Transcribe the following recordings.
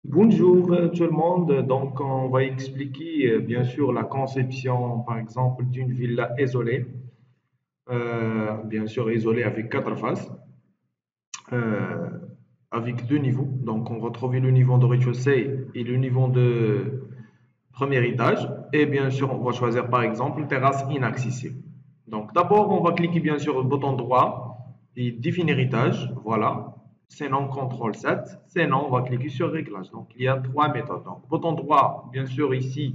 Bonjour tout le monde. Donc, on va expliquer bien sûr la conception, par exemple, d'une villa isolée, bien sûr isolée avec quatre faces, euh, avec deux niveaux. Donc, on va trouver le niveau de rez-de-chaussée et le niveau de premier étage. Et bien sûr, on va choisir par exemple terrasse inaccessible. Donc, d'abord, on va cliquer bien sûr le bouton droit et définir étage. Voilà. Sinon, CTRL 7. Sinon, on va cliquer sur réglage. Donc, il y a trois méthodes. Donc, bouton droit, bien sûr, ici,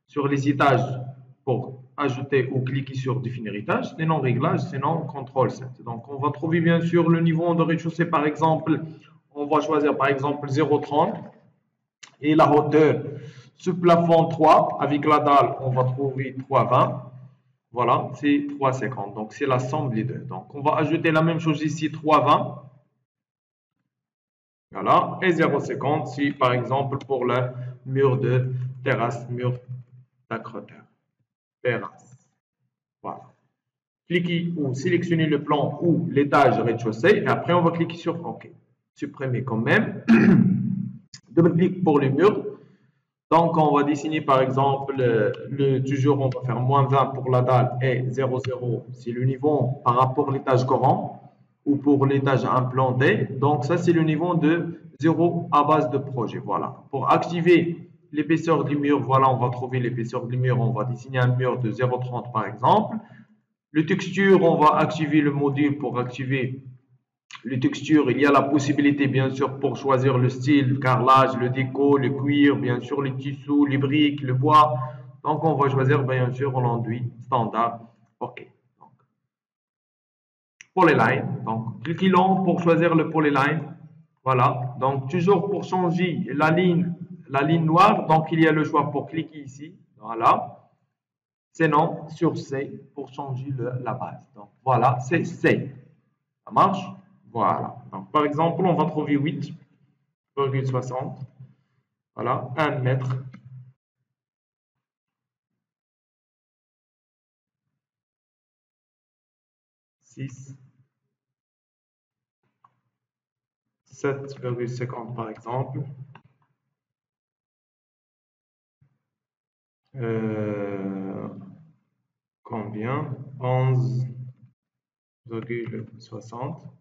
sur les étages pour ajouter ou cliquer sur définir étage. Sinon, réglage. Sinon, CTRL 7. Donc, on va trouver bien sûr le niveau de rez-de-chaussée, par exemple. On va choisir par exemple 0,30 et la hauteur ce plafond 3 avec la dalle, on va trouver 3,20. Voilà, c'est 3,50. Donc, c'est la somme des deux. Donc, on va ajouter la même chose ici, 3,20. Voilà, et 0,50 si, par exemple, pour le mur de terrasse, mur d'accroteur. Terrasse. Voilà. Cliquez ou sélectionnez le plan ou l'étage rez-de-chaussée. Et après, on va cliquer sur OK. Supprimer quand même. Double-clic pour le mur. Donc, on va dessiner par exemple, toujours on va faire -20 pour la dalle et 0,0 c'est le niveau par rapport à l'étage courant ou pour l'étage implanté. Donc, ça c'est le niveau de 0 à base de projet. Voilà. Pour activer l'épaisseur du mur, voilà, on va trouver l'épaisseur du mur. On va dessiner un mur de 0,30 par exemple. Le texture, on va activer le module pour activer les textures, il y a la possibilité, bien sûr, pour choisir le style, le carrelage, le déco, le cuir, bien sûr, les tissus, les briques, le bois. Donc, on va choisir, bien sûr, l'enduit standard. OK. Donc, polyline. Donc, cliquez long pour choisir le polyline. Voilà. Donc, toujours pour changer la ligne noire, donc il y a le choix pour cliquer ici. Voilà. Sinon, sur C pour changer la base. Donc, voilà, c'est C. Ça marche? Voilà. Donc, par exemple, on va trouver 8,60. Voilà, 1 mètre. 6, 7,50 par exemple. Euh, combien? 11,60.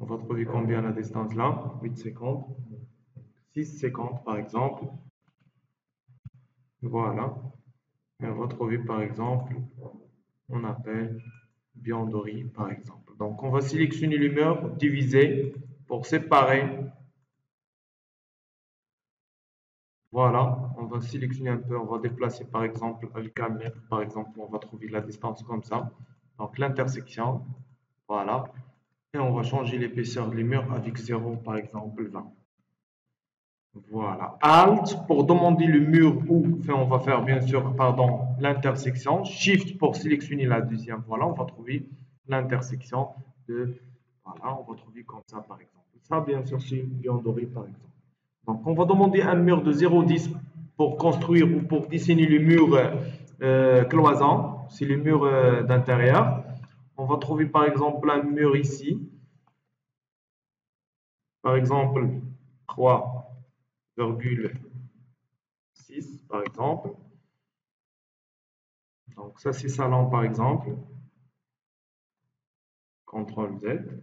On va trouver combien la distance là? 8,50. 6,50 par exemple. Voilà. Et on va trouver par exemple, on appelle Biandori par exemple. Donc on va sélectionner le mur, diviser pour séparer. Voilà, on va sélectionner un peu, on va déplacer par exemple avec un mètre, par exemple, on va trouver la distance comme ça. Donc l'intersection, voilà. Et on va changer l'épaisseur des murs avec 0, par exemple 20. Voilà. Alt pour demander le mur où, enfin, on va faire bien sûr, pardon, l'intersection. Shift pour sélectionner la deuxième. Voilà, on va trouver l'intersection de, voilà, on va trouver comme ça par exemple. Ça, bien sûr, c'est Biandori par exemple. Donc, on va demander un mur de 0,10 pour construire ou pour dessiner le mur cloisant, c'est le mur d'intérieur. On va trouver par exemple un mur ici, par exemple 3,6 par exemple. Donc, ça c'est salon par exemple. CTRL Z.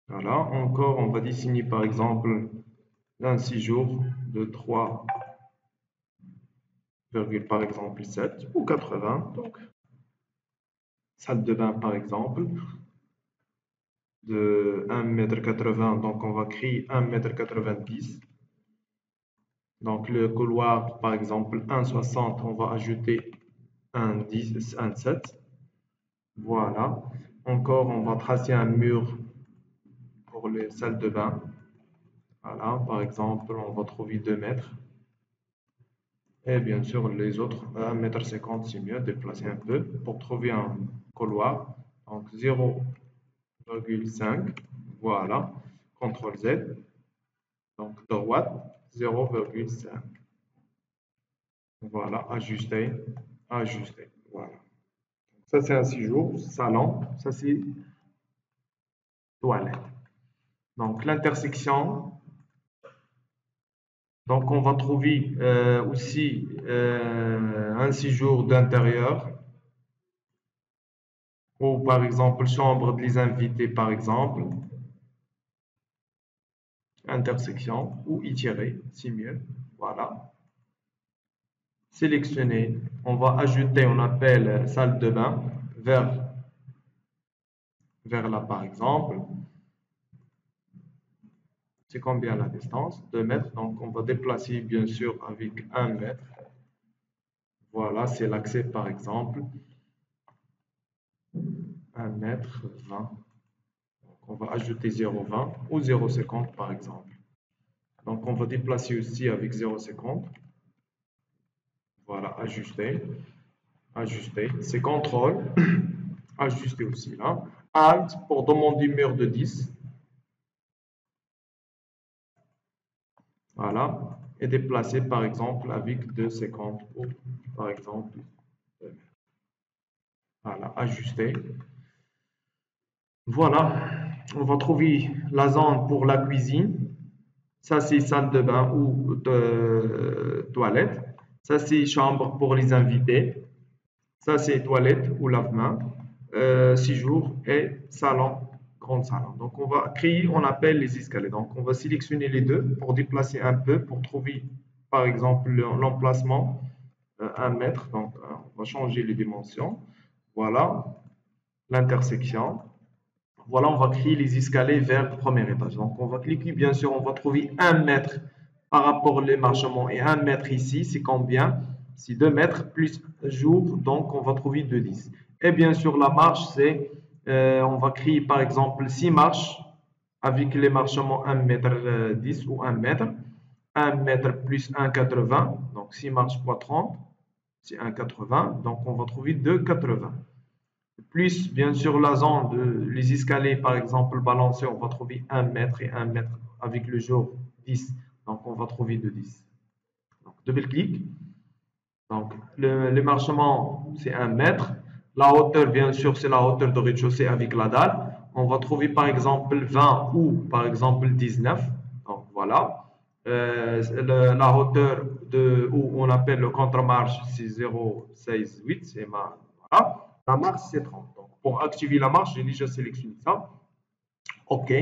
Voilà, encore on va dessiner par exemple un séjour de 3, par exemple 7 ou 80. Donc, salle de bain par exemple de 1,80 m, donc on va créer 1,90 m. Donc le couloir par exemple 1,60 m, on va ajouter 1,10, 1,7. Voilà. Encore on va tracer un mur pour les salles de bain. Voilà, par exemple on va trouver 2 mètres. Et bien sûr les autres 1,50 m, c'est mieux, déplacer un peu pour trouver un couloir. Donc 0,5, voilà, CTRL Z, donc droite 0,5. Voilà, ajuster, ajuster. Voilà. Ça, c'est un séjour, salon. Ça, c'est toilette. Donc, l'intersection. Donc, on va trouver aussi un séjour d'intérieur. Ou par exemple, chambre des invités, par exemple. Intersection ou y-tirer, c'est mieux. Voilà. Sélectionner. On va ajouter, on appelle salle de bain vers là, par exemple. C'est combien la distance? 2 mètres. Donc, on va déplacer, bien sûr, avec 1 mètre. Voilà, c'est l'accès, par exemple. 1 mètre 20. Donc, on va ajouter 0,20 ou 0,50, par exemple. Donc, on va déplacer aussi avec 0,50. Voilà, ajuster. Ajuster. C'est contrôle. Ajuster aussi là. Alt pour demander mur de 10. Voilà. Et déplacer par exemple avec 2,50 ou par exemple. Voilà, ajuster. Voilà. On va trouver la zone pour la cuisine. Ça, c'est salle de bain ou toilette. Ça, c'est chambre pour les invités. Ça, c'est toilette ou lave-main. Séjour et salon, grand salon. Donc, on va créer, on appelle les escaliers. Donc, on va sélectionner les deux pour déplacer un peu, pour trouver, par exemple, l'emplacement, 1 mètre. Donc, on va changer les dimensions. Voilà, l'intersection. Voilà, on va créer les escaliers vers le premier étage. Donc, on va cliquer, bien sûr, on va trouver 1 mètre par rapport au marchement et 1 mètre ici, c'est combien? C'est 2 mètres plus jour, donc on va trouver 2,10. Et bien sûr, la marche, c'est, on va créer par exemple 6 marches avec les marchements 1 mètre 10 ou 1 mètre. 1 mètre plus 1,80, donc 6 marches fois 30, c'est 1,80, donc on va trouver 2,80. Plus, bien sûr, la zone les escaliers, par exemple, balancés, on va trouver 1 mètre et 1 mètre avec le jour 10. Donc, on va trouver 2,10. Donc, double-clic. Donc, le marchement, c'est 1 mètre. La hauteur, bien sûr, c'est la hauteur de rez-de-chaussée avec la dalle. On va trouver, par exemple, 20 ou, par exemple, 19. Donc, voilà. La hauteur où on appelle le contre-marche, c'est 0,68. C'est voilà. La marche, c'est 30. Donc, pour activer la marche, j'ai déjà sélectionné ça. OK.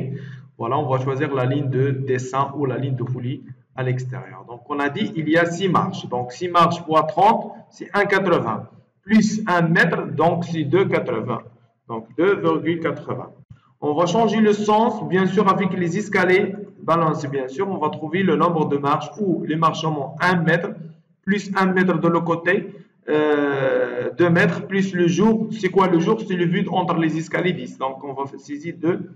Voilà, on va choisir la ligne de dessin ou la ligne de folie à l'extérieur. Donc, on a dit il y a 6 marches. Donc, 6 marches fois 30, c'est 1,80. Plus 1 mètre, donc c'est 2,80. Donc, 2,80. On va changer le sens, bien sûr, avec les escaliers balancés, bien sûr. On va trouver le nombre de marches ou les marchements 1 mètre, plus 1 mètre de l'autre côté. 2 mètres plus le jour. C'est quoi le jour? C'est le vide entre les escaliers 10. Donc, on va saisir de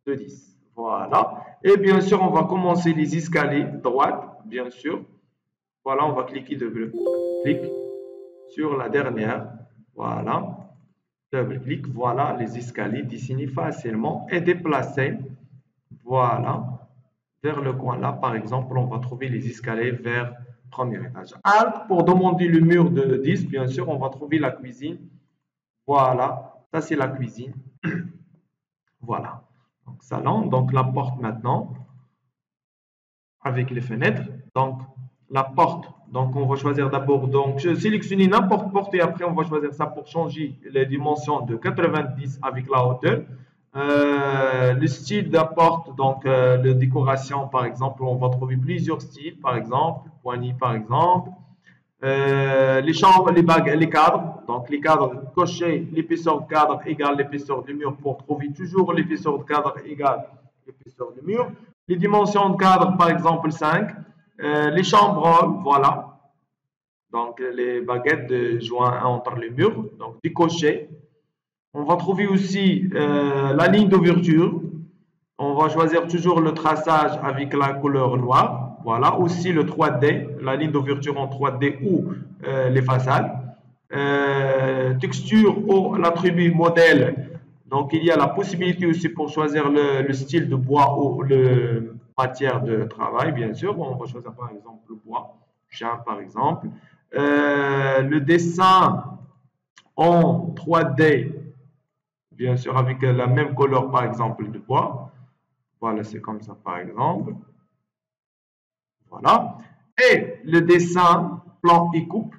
10. Voilà. Et bien sûr, on va commencer les escaliers droite, bien sûr. Voilà, on va cliquer double-clic sur la dernière. Voilà. Double-clic. Voilà les escaliers dessinés facilement et déplacés. Voilà. Vers le coin là, par exemple, on va trouver les escaliers vers premier étage. Alt pour demander le mur de 10, bien sûr, on va trouver la cuisine. Voilà, ça c'est la cuisine. Voilà. Donc, salon, donc la porte maintenant, avec les fenêtres. Donc, la porte, donc on va choisir d'abord, donc je sélectionne n'importe porte et après on va choisir ça pour changer les dimensions de 90 avec la hauteur. Le style de la porte, donc la décoration par exemple, on va trouver plusieurs styles, par exemple, poignée par exemple. Les chambres, les bagues, les cadres, donc les cadres, cocher l'épaisseur de cadre égale l'épaisseur du mur pour trouver toujours l'épaisseur de cadre égale l'épaisseur du mur. Les dimensions de cadre, par exemple 5. Les chambres, voilà. Donc les baguettes de joint entre les murs, donc des cochers. On va trouver aussi la ligne d'ouverture. On va choisir toujours le traçage avec la couleur noire. Voilà. Aussi le 3D, la ligne d'ouverture en 3D ou les façades. Texture ou l'attribut modèle. Donc il y a la possibilité aussi pour choisir le style de bois ou le matière de travail, bien sûr. Bon, on va choisir par exemple le bois, chien par exemple. Le dessin en 3D, bien sûr, avec la même couleur, par exemple, de bois. Voilà, c'est comme ça, par exemple. Voilà. Et le dessin plan et coupe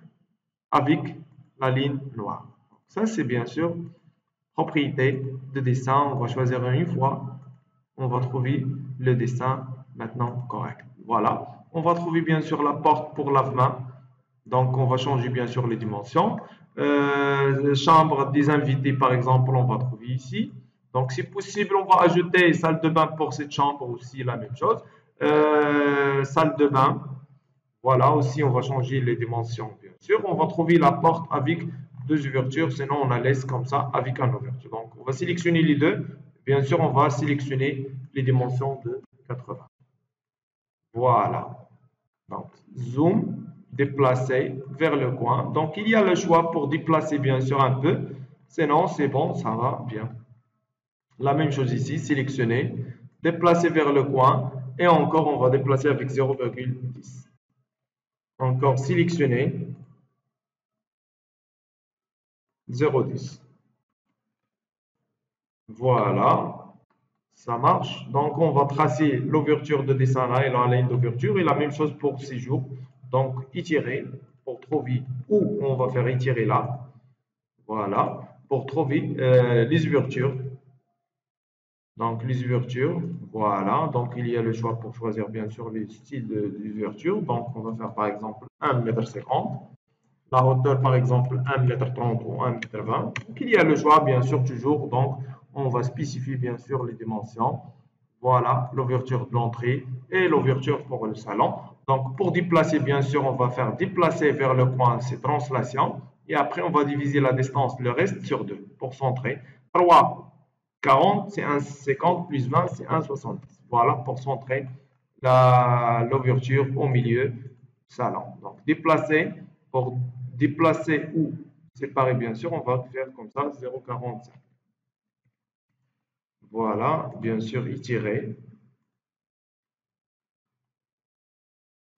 avec la ligne noire. Ça, c'est bien sûr propriété de dessin. On va choisir une fois. On va trouver le dessin maintenant correct. Voilà. On va trouver bien sûr la porte pour lave-main. Donc, on va changer bien sûr les dimensions. Chambre des invités, par exemple, on va trouver ici. Donc, si possible, on va ajouter salle de bain pour cette chambre aussi, la même chose. Salle de bain. Voilà, aussi, on va changer les dimensions, bien sûr. On va trouver la porte avec deux ouvertures, sinon on la laisse comme ça avec une ouverture. Donc, on va sélectionner les deux. Bien sûr, on va sélectionner les dimensions de 80. Voilà. Donc, zoom, déplacer vers le coin. Donc, il y a le choix pour déplacer, bien sûr, un peu. Sinon, c'est bon, ça va bien. La même chose ici, sélectionner, déplacer vers le coin. Et encore, on va déplacer avec 0,10. Encore sélectionner, 0,10. Voilà, ça marche. Donc, on va tracer l'ouverture de dessin là et la ligne d'ouverture. Et la même chose pour séjour. Donc, étirer pour trouver où on va faire étirer là. Voilà, pour trouver les ouvertures. Donc, les ouvertures, voilà. Donc, il y a le choix pour choisir bien sûr les styles d'ouverture. Donc, on va faire par exemple 1,50 m. La hauteur, par exemple, 1,30 m ou 1,20 m. Donc, il y a le choix, bien sûr, toujours. Donc, on va spécifier, bien sûr, les dimensions. Voilà, l'ouverture de l'entrée et l'ouverture pour le salon. Donc, pour déplacer, bien sûr, on va faire déplacer vers le coin, c'est translation. Et après, on va diviser la distance, le reste, sur 2 pour centrer. 3, 40, c'est 1,50 plus 20, c'est 1,70. Voilà, pour centrer l'ouverture au milieu salon. Donc, déplacer, pour déplacer ou séparer, bien sûr, on va faire comme ça, 0,45. Voilà, bien sûr, étirer.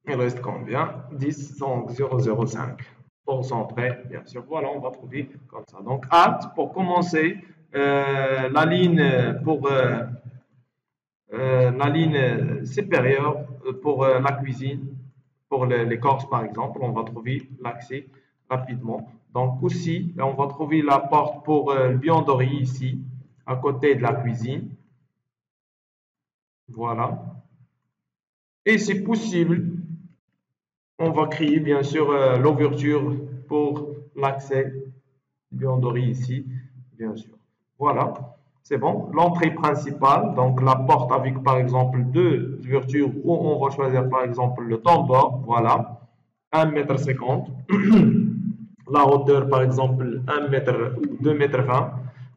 Il reste combien? 10, donc 0,05. Pour centrer, bien sûr. Voilà, on va trouver comme ça. Donc, Alt, pour commencer, la ligne pour la ligne supérieure pour la cuisine, pour l'écorce par exemple, on va trouver l'accès rapidement. Donc aussi, on va trouver la porte pour le buanderie ici, à côté de la cuisine. Voilà. Et c'est possible, on va créer bien sûr l'ouverture pour l'accès buanderie ici, bien sûr. Voilà, c'est bon. L'entrée principale, donc la porte avec par exemple deux ouvertures où on va choisir par exemple le tambour, voilà, 1,50 m. La hauteur par exemple 1 m ou 2,20 m.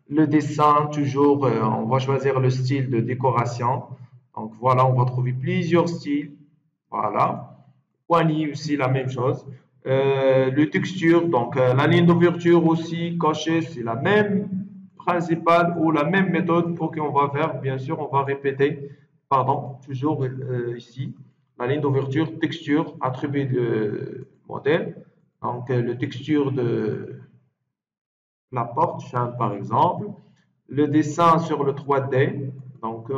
Le dessin, toujours, on va choisir le style de décoration. Donc voilà, on va trouver plusieurs styles. Voilà. Poignée aussi, la même chose. Le texture, donc la ligne d'ouverture aussi cochée, c'est la même principale ou la même méthode pour qu'on va faire. Bien sûr, on va répéter, pardon, toujours ici, la ligne d'ouverture, texture, attribut de modèle. Donc, le texture de la porte, chambre par exemple. Le dessin sur le 3D. Donc,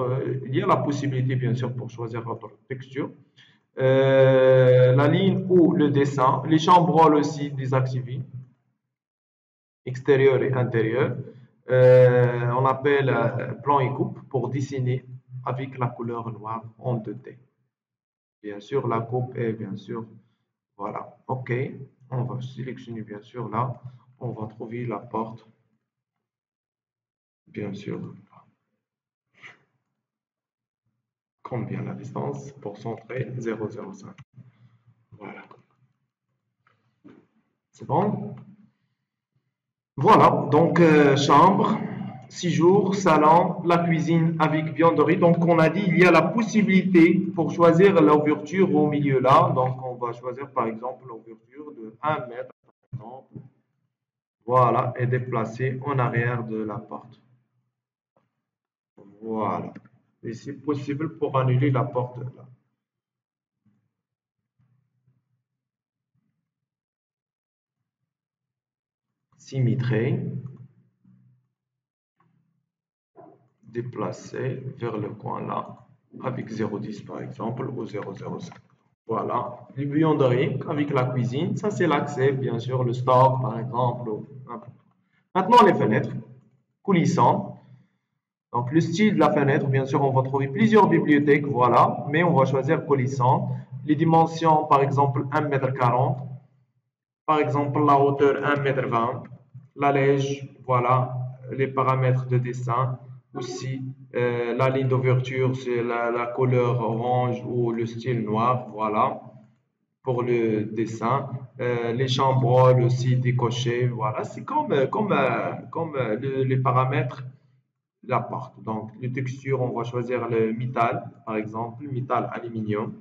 il y a la possibilité, bien sûr, pour choisir votre texture. La ligne ou le dessin, les chambres aussi désactivées, extérieur et intérieur. On appelle plan et coupe pour dessiner avec la couleur noire en 2D. Bien sûr, la coupe est bien sûr, voilà, OK. On va sélectionner bien sûr là, on va trouver la porte, bien sûr. Combien la distance pour centrer 0,05. Voilà. C'est bon? Voilà, donc chambre, séjour, salon, la cuisine avec buanderie. Donc on a dit il y a la possibilité pour choisir l'ouverture au milieu là. Donc on va choisir par exemple l'ouverture de 1 mètre par exemple. Voilà, et déplacer en arrière de la porte. Voilà. Et c'est possible pour annuler la porte là. symétrie, déplacer vers le coin là, avec 0,10 par exemple, ou 0,05. Voilà, les buanderies avec la cuisine, ça c'est l'accès, bien sûr, le stock par exemple. Maintenant les fenêtres, coulissants. Donc le style de la fenêtre, bien sûr, on va trouver plusieurs bibliothèques, voilà, mais on va choisir coulissant. Les dimensions, par exemple, 1,40 m. Par exemple, la hauteur 1,20 m. La lège, voilà, les paramètres de dessin. Aussi, la ligne d'ouverture, c'est la couleur orange ou le style noir, voilà, pour le dessin. Les chambres aussi décochées, voilà, c'est comme les paramètres de la porte. Donc, les textures, on va choisir le métal, par exemple, métal aluminium,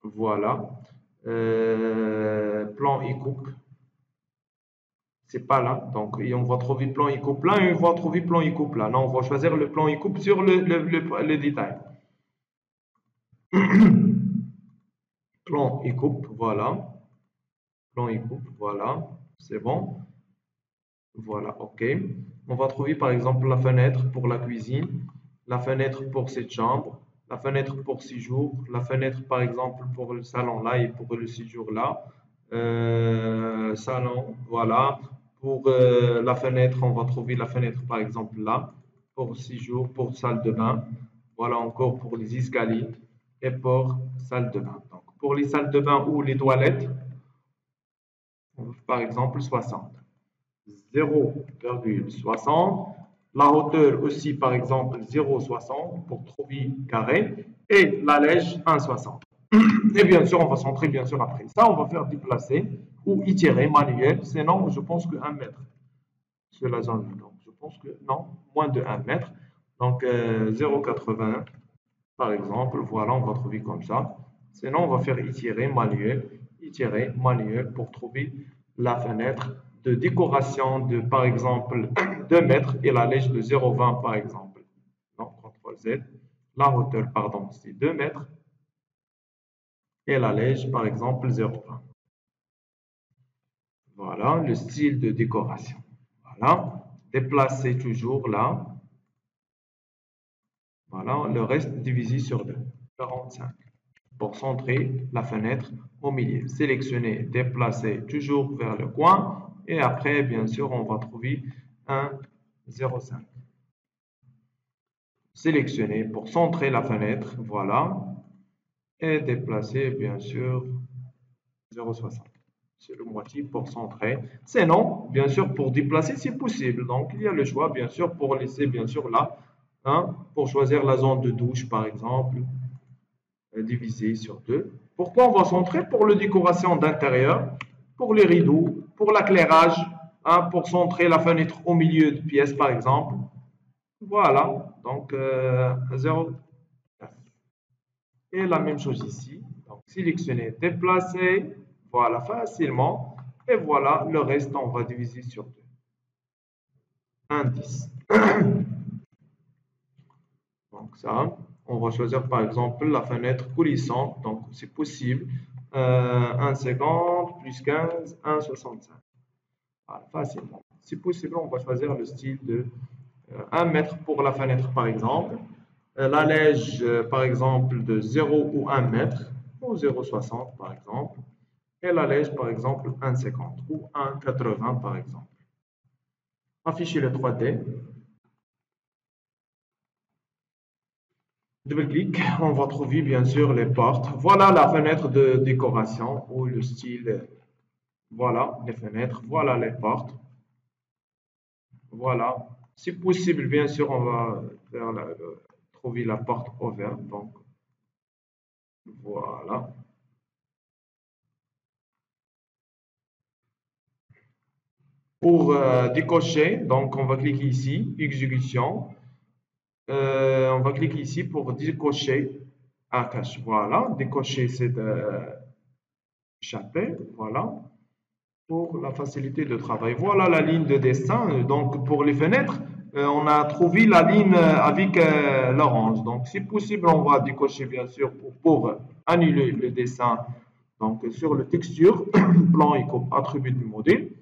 voilà. Plan et coupe, c'est pas là, donc on va trouver plan et coupe là et on va trouver plan et coupe là. Non, on va choisir le plan et coupe sur le détail. Plan et coupe, voilà. Plan et coupe, voilà, c'est bon. Voilà, ok. On va trouver par exemple la fenêtre pour la cuisine, la fenêtre pour cette chambre, la fenêtre pour séjour, la fenêtre par exemple pour le salon là et pour le séjour là. Salon, voilà. Pour la fenêtre, on va trouver la fenêtre par exemple là, pour séjour, pour salle de bain. Voilà encore pour les escaliers et pour salle de bain. Donc, pour les salles de bain ou les toilettes, par exemple 60. 0,60. La hauteur aussi, par exemple, 0,60 pour trouver carré. Et la lège, 1,60. Et bien sûr, on va centrer, bien sûr, après ça, on va faire déplacer ou étirer manuel. Sinon, je pense que 1 mètre sur la zone. Donc, je pense que non, moins de 1 mètre. Donc, 0,80 par exemple. Voilà, on va trouver comme ça. Sinon, on va faire étirer manuel pour trouver la fenêtre de décoration de, par exemple, 2 mètres et la lège de 0,20 par exemple. Donc, CTRL Z. La hauteur, pardon, c'est 2 mètres et la lège, par exemple, 0,20. Voilà, le style de décoration. Voilà, déplacer toujours là. Voilà, le reste divisé sur 2, 45. Pour centrer la fenêtre au milieu. Sélectionner, déplacer toujours vers le coin. Et après, bien sûr, on va trouver un 0,5. Sélectionner pour centrer la fenêtre, voilà. Et déplacer, bien sûr, 0,60. C'est le moitié pour centrer. Sinon, bien sûr, pour déplacer, c'est possible. Donc, il y a le choix, bien sûr, pour laisser, bien sûr, là, hein, pour choisir la zone de douche, par exemple, divisé sur 2. Pourquoi on va centrer? Pour la décoration d'intérieur, pour les rideaux, pour l'éclairage, hein, pour centrer la fenêtre au milieu de pièce, par exemple. Voilà, donc 0. Et la même chose ici. Donc, sélectionner, déplacer, voilà, facilement. Et voilà, le reste, on va diviser sur 2. 1, 10. Donc, ça, on va choisir par exemple la fenêtre coulissante. Donc, c'est possible. 1,50 plus 15, 1,65. Voilà, facilement. Si possible, on va choisir le style de 1 mètre pour la fenêtre, par exemple. La lège, par exemple, de 0 ou 1 mètre, ou 0,60 par exemple. Et la lège, par exemple, 1,50 ou 1,80 par exemple. Afficher le 3D. Double-clic, on va trouver bien sûr les portes. Voilà la fenêtre de décoration ou le style. Voilà les fenêtres, voilà les portes. Voilà. Si possible, bien sûr, on va faire trouver la porte ouverte. Donc, voilà. Pour décocher, donc on va cliquer ici, exécution. On va cliquer ici pour décocher un cache. Voilà, décocher cette chapelet. Voilà, pour la facilité de travail. Voilà la ligne de dessin. Donc pour les fenêtres, on a trouvé la ligne avec l'orange. Donc si possible, on va décocher bien sûr pour annuler le dessin. Donc sur le texture, plan et attribut du modèle.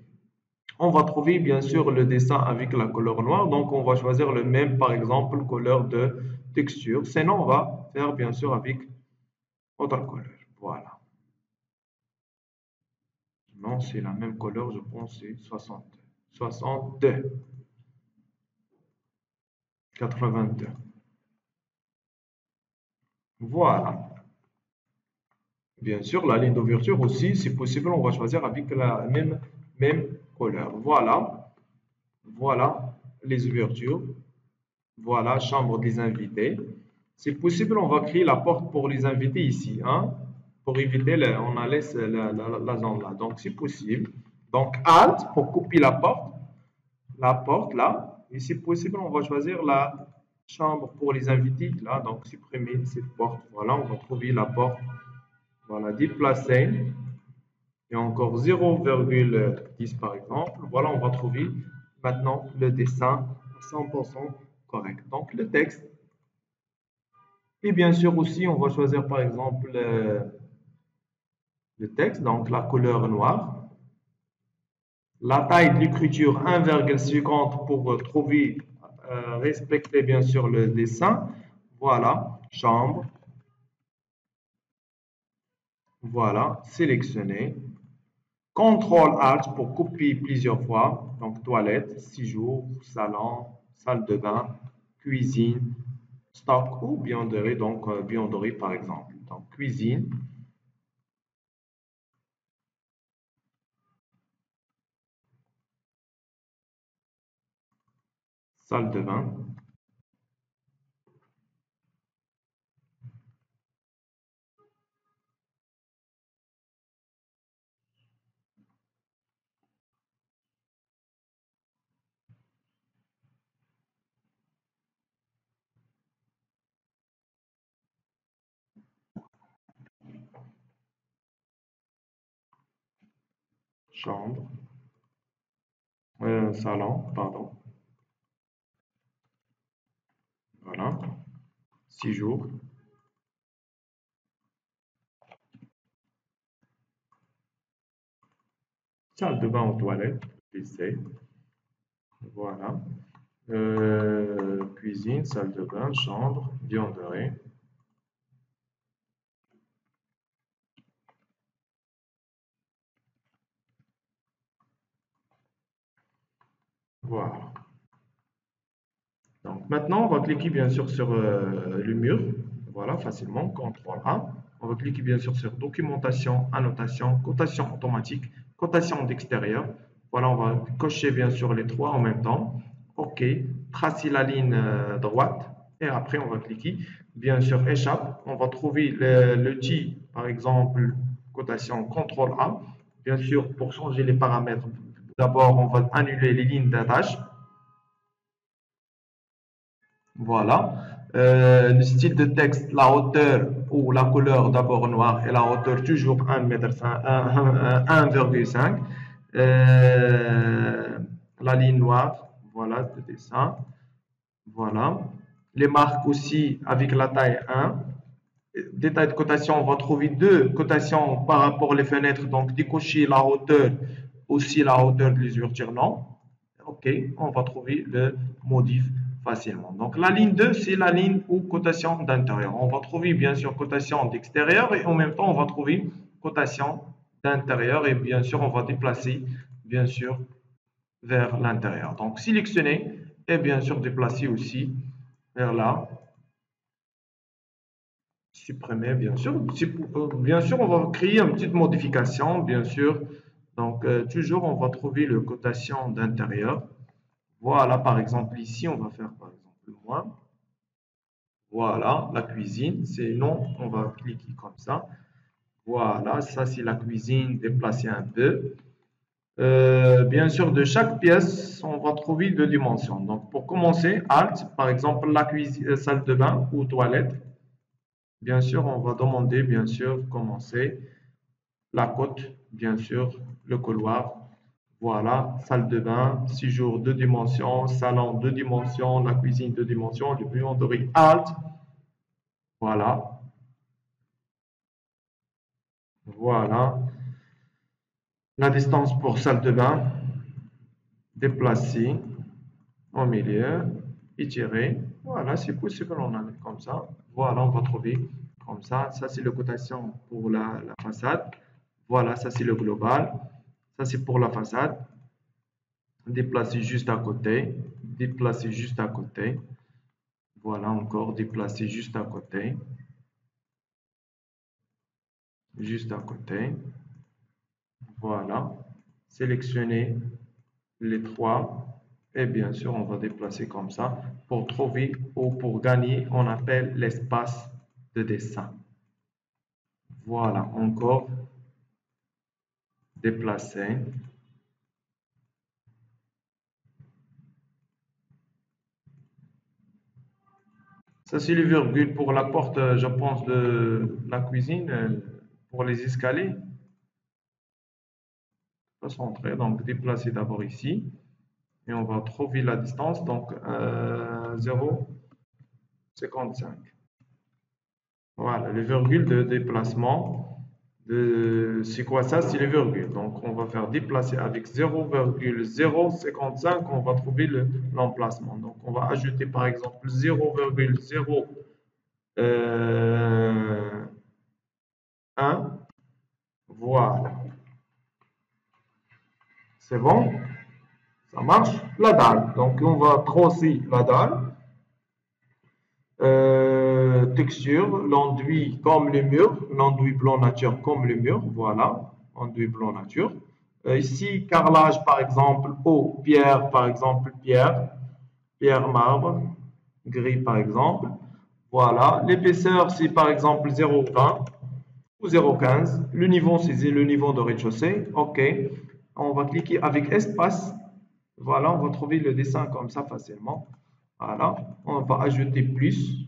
On va trouver bien sûr le dessin avec la couleur noire, donc on va choisir le même, par exemple, couleur de texture. Sinon, on va faire bien sûr avec autre couleur. Voilà. Non, c'est la même couleur, je pense, c'est 62. 62, 82. Voilà. Bien sûr, la ligne d'ouverture aussi, si possible, on va choisir avec la même couleur. Voilà. Voilà les ouvertures. Voilà, chambre des invités. C'est possible, on va créer la porte pour les invités ici, hein, pour éviter, on a laisse la zone là. Donc, c'est possible. Donc, Alt pour copier la porte là. Et si possible, on va choisir la chambre pour les invités là. Donc, supprimer cette porte. Voilà, on va trouver la porte. Voilà, déplacer. Et encore 0,10 par exemple. Voilà, on va trouver maintenant le dessin à 100% correct. Donc, le texte. Et bien sûr aussi, on va choisir par exemple le texte, donc la couleur noire. La taille de l'écriture 1,50 pour trouver, respecter bien sûr le dessin. Voilà, chambre. Voilà, sélectionner. CTRL-ALT pour copier plusieurs fois. Donc, toilette, séjour, salon, salle de bain, cuisine, stock ou buanderie. Donc, buanderie par exemple. Donc, cuisine, salle de bain, chambre, salon, pardon. Voilà. Séjour, salle de bain aux toilettes, WC. Voilà. Cuisine, salle de bain, chambre, buanderie. Voilà. Donc maintenant, on va cliquer bien sûr sur le mur. Voilà, facilement, CTRL A. On va cliquer bien sûr sur documentation, annotation, cotation automatique, cotation d'extérieur. Voilà, on va cocher bien sûr les trois en même temps. OK, tracer la ligne droite et après on va cliquer bien sûr échappe. On va trouver l'outil, par exemple, cotation CTRL A. Bien sûr, pour changer les paramètres, d'abord on va annuler les lignes d'attache. Voilà. Le style de texte, la hauteur ou la couleur d'abord noir et la hauteur toujours 1,5 m. La ligne noire, voilà, de dessin. Voilà. Les marques aussi avec la taille 1. Détail de cotation, on va trouver deux cotations par rapport aux fenêtres. Donc, décocher la hauteur, aussi la hauteur des ouvertures, non. OK, on va trouver le modif facilement. Donc, la ligne 2, c'est la ligne ou cotation d'intérieur. On va trouver bien sûr cotation d'extérieur et en même temps, on va trouver cotation d'intérieur et bien sûr, on va déplacer bien sûr vers l'intérieur. Donc, sélectionner et bien sûr déplacer aussi vers là. Supprimer, bien sûr. Bien sûr, on va créer une petite modification, bien sûr. Donc, toujours, on va trouver le cotation d'intérieur. Voilà, par exemple, ici, on va faire par exemple moins. Voilà, la cuisine. Sinon, on va cliquer comme ça. Voilà, ça c'est la cuisine déplacée un peu. Bien sûr, de chaque pièce, on va trouver deux dimensions. Donc, pour commencer, Alt, par exemple, la cuisine, salle de bain ou toilette. Bien sûr, on va demander, bien sûr, commencer la côte, bien sûr, le couloir. Voilà, salle de bain, séjour deux dimensions, salon deux dimensions, la cuisine deux dimensions, le buanderie Alt. Voilà, voilà. La distance pour salle de bain. déplacer au milieu, étirer. Voilà, c'est possible, on a comme ça. Voilà, on va trouver comme ça. Ça, c'est le cotation pour la façade. Voilà, ça, c'est le global. Ça, c'est pour la façade. Déplacer juste à côté. Déplacer juste à côté. Voilà, encore déplacer juste à côté. Juste à côté. Voilà. Sélectionner les trois. Et bien sûr, on va déplacer comme ça. Pour trouver ou pour gagner, on appelle l'espace de dessin. Voilà, encore déplacer. Ça, c'est les virgules pour la porte, je pense, de la cuisine, pour les escaliers. On va centrer, donc déplacer d'abord ici. Et on va trouver la distance, donc 0,55. Voilà, les virgules de déplacement. C'est quoi ça? C'est les virgules. Donc, on va faire déplacer avec 0,055, on va trouver l'emplacement. Donc, on va ajouter par exemple 0,01. Voilà. C'est bon? Ça marche? La dalle. Donc, on va trosser la dalle. Texture, l'enduit comme les murs, l'enduit blanc nature comme les murs, voilà, enduit blanc nature. Ici, carrelage par exemple, eau, pierre par exemple, pierre marbre, gris par exemple. Voilà, l'épaisseur c'est par exemple 0,20 ou 0,15. Le niveau c'est le niveau de rez-de-chaussée, ok. On va cliquer avec espace, voilà, on va trouver le dessin comme ça facilement. Voilà, on va ajouter plus.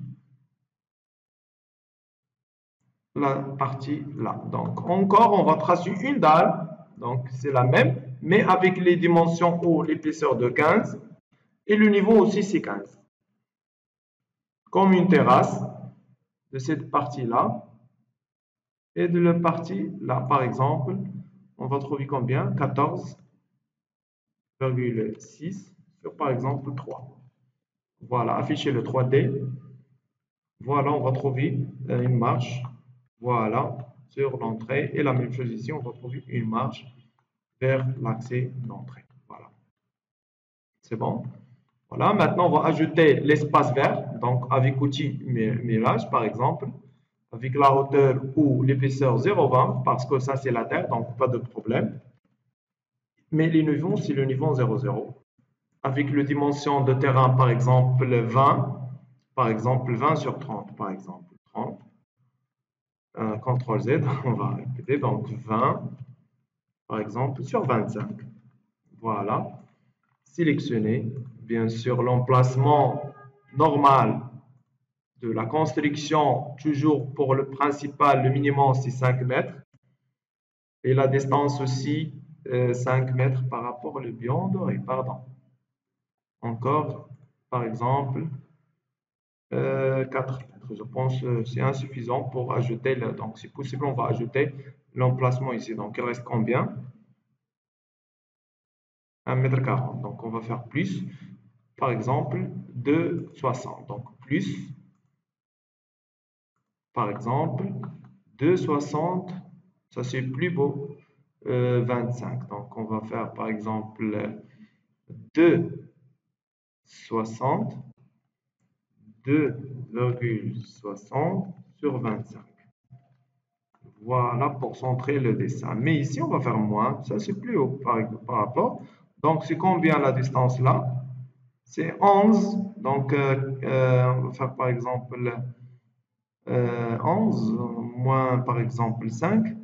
La partie là. Donc, encore, on va tracer une dalle. Donc, c'est la même, mais avec les dimensions ou l'épaisseur de 15. Et le niveau aussi, c'est 15. Comme une terrasse de cette partie-là. Et de la partie là, par exemple, on va trouver combien? 14,6 sur, par exemple, 3. Voilà, afficher le 3D. Voilà, on va trouver une marche. Voilà, sur l'entrée. Et la même chose ici, on va trouver une marche vers l'accès d'entrée. Voilà, c'est bon. Voilà, maintenant on va ajouter l'espace vert, donc avec outil mirage par exemple, avec la hauteur ou l'épaisseur 0,20, parce que ça c'est la terre, donc pas de problème. Mais les niveaux, c'est le niveau 0,0. Avec le dimension de terrain par exemple 20, par exemple 20 sur 30, par exemple 30. CTRL Z, on va répéter, donc 20, par exemple, sur 25. Voilà. Sélectionner, bien sûr, l'emplacement normal de la construction, toujours pour le principal, le minimum, c'est 5 mètres. Et la distance aussi, 5 mètres par rapport au bion doré, pardon. Encore, par exemple, 4 mètres. Je pense que c'est insuffisant pour ajouter, donc si possible, on va ajouter l'emplacement ici. Donc, il reste combien? 1,40 m. Donc, on va faire plus. Par exemple, 2,60. Donc, plus, par exemple, 2,60. Ça, c'est plus beau. 25. Donc, on va faire, par exemple, 2,60. 2,60 sur 25. Voilà pour centrer le dessin. Mais ici, on va faire moins. Ça, c'est plus haut par rapport. Donc, c'est combien la distance là? C'est 11. Donc, on va faire par exemple 11 moins par exemple 5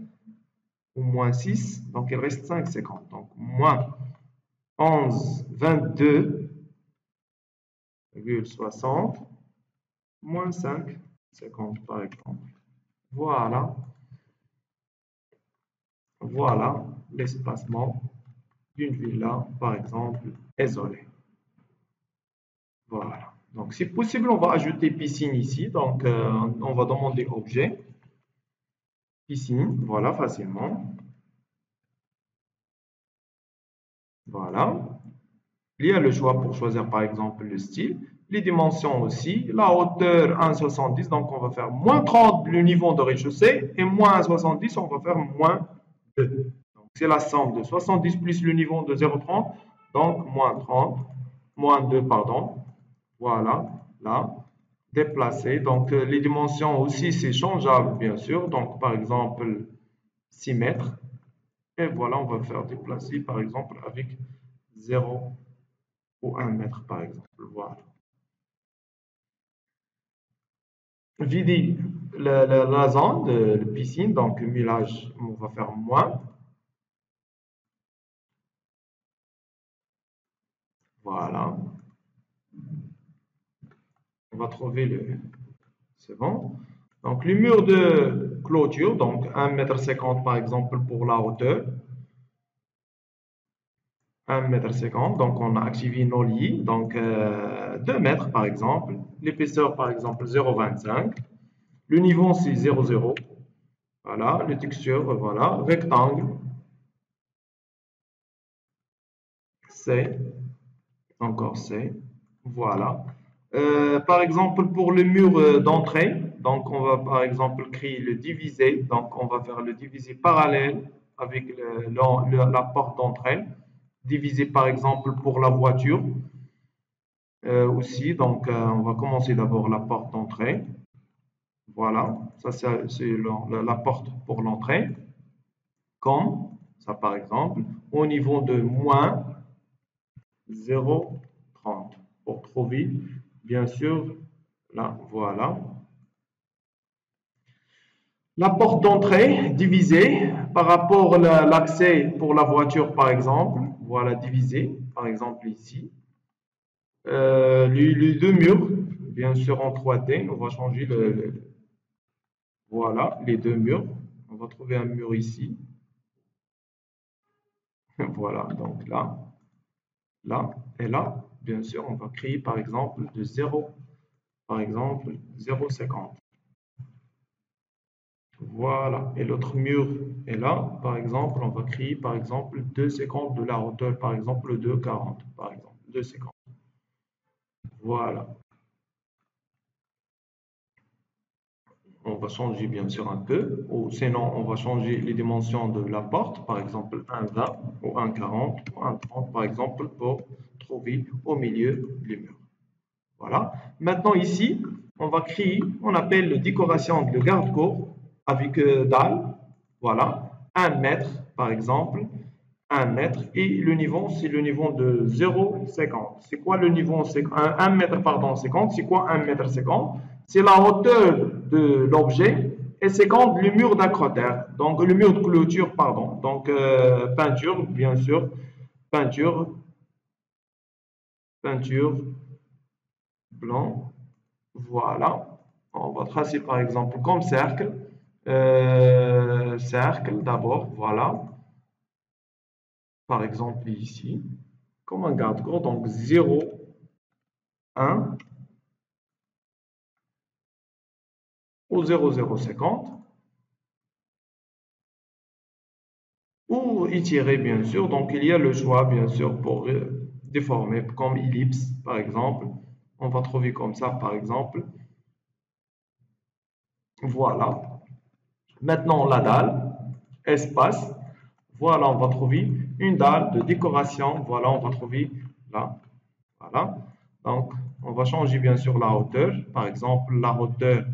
ou moins 6. Donc, il reste 5,50. Donc, moins 11, 22,60 moins 5,50 par exemple. Voilà. Voilà l'espacement d'une villa, par exemple, isolée. Voilà. Donc, si possible, on va ajouter piscine ici. Donc, on va demander objet. Piscine, voilà, facilement. Voilà. Il y a le choix pour choisir par exemple le style, les dimensions aussi, la hauteur 1,70, donc on va faire moins 30 le niveau de rez-de-chaussée et moins 1,70, on va faire moins 2. Donc c'est la somme de 70 plus le niveau de 0,30, donc moins 30, moins 2, pardon. Voilà, là, déplacer. Donc les dimensions aussi, c'est changeable bien sûr. Donc par exemple 6 mètres. Et voilà, on va faire déplacer par exemple avec 0 ou 1 mètre par exemple. Voilà. Vider la zone de piscine, donc millage, on va faire moins. Voilà. On va trouver le. C'est bon. Donc le mur de clôture, donc 1,50 m par exemple pour la hauteur. 1,50 m, donc on a activé nos lits, donc 2 mètres par exemple, l'épaisseur par exemple 0,25, le niveau c'est 0,0, voilà, le texture, voilà, rectangle, c'est, encore c'est, voilà. Par exemple pour le mur d'entrée, donc on va par exemple créer le divisé, donc on va faire le divisé parallèle avec la porte d'entrée, divisé par exemple pour la voiture, aussi. Donc, on va commencer d'abord la porte d'entrée. Voilà, ça c'est la porte pour l'entrée. Comme ça, par exemple, au niveau de moins 0,30 pour trouver, bien sûr, là, voilà. La porte d'entrée divisée par rapport à l'accès pour la voiture, par exemple. Voilà, divisé, par exemple ici. Les deux murs, bien sûr en 3D, on va changer voilà, les deux murs. On va trouver un mur ici. Voilà, donc là, là et là. Bien sûr, on va créer par exemple de 0, par exemple 0,50. Voilà, et l'autre mur est là. Par exemple, on va créer par exemple 2,50 de la hauteur, par exemple 2,40, par exemple 2,50. Voilà. On va changer bien sûr un peu, ou sinon on va changer les dimensions de la porte, par exemple 1,20 ou 1,40 ou 1,30 par exemple pour trouver au milieu les murs. Voilà. Maintenant ici, on va créer, on appelle décoration de garde-corps avec dalle. Voilà. 1 mètre par exemple, 1 mètre et le niveau c'est le niveau de 0,50. C'est quoi le niveau 1 mètre pardon 50? C'est quoi 1,50 m? C'est la hauteur de l'objet et 50 le mur d'accroteur. Donc le mur de clôture pardon. Donc peinture bien sûr, peinture, peinture blanc. Voilà. On va tracer par exemple comme cercle. Cercle d'abord, voilà. Par exemple ici, comme un garde-corps, donc 0, 1 ou 0,050 ou étirer bien sûr. Donc il y a le choix bien sûr pour déformer comme ellipse par exemple. On va trouver comme ça par exemple. Voilà. Maintenant la dalle, espace. Voilà, on va trouver une dalle de décoration. Voilà, on va trouver là. Voilà. Donc, on va changer bien sûr la hauteur. Par exemple, la hauteur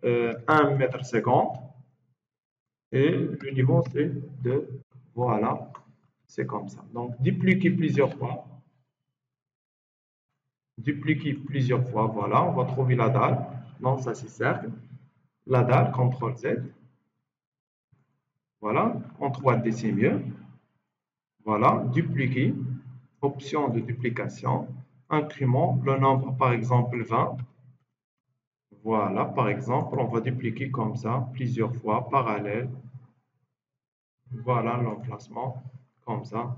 1,50 m et le niveau c'est de. Voilà, c'est comme ça. Donc, dupliquer plusieurs fois. Dupliquer plusieurs fois. Voilà, on va trouver la dalle. Donc, ça c'est cercle. La dalle, CTRL Z. Voilà, en 3D c'est mieux. Voilà, dupliquer. Option de duplication. Incrément, le nombre par exemple 20. Voilà, par exemple, on va dupliquer comme ça plusieurs fois, parallèle. Voilà l'emplacement, comme ça,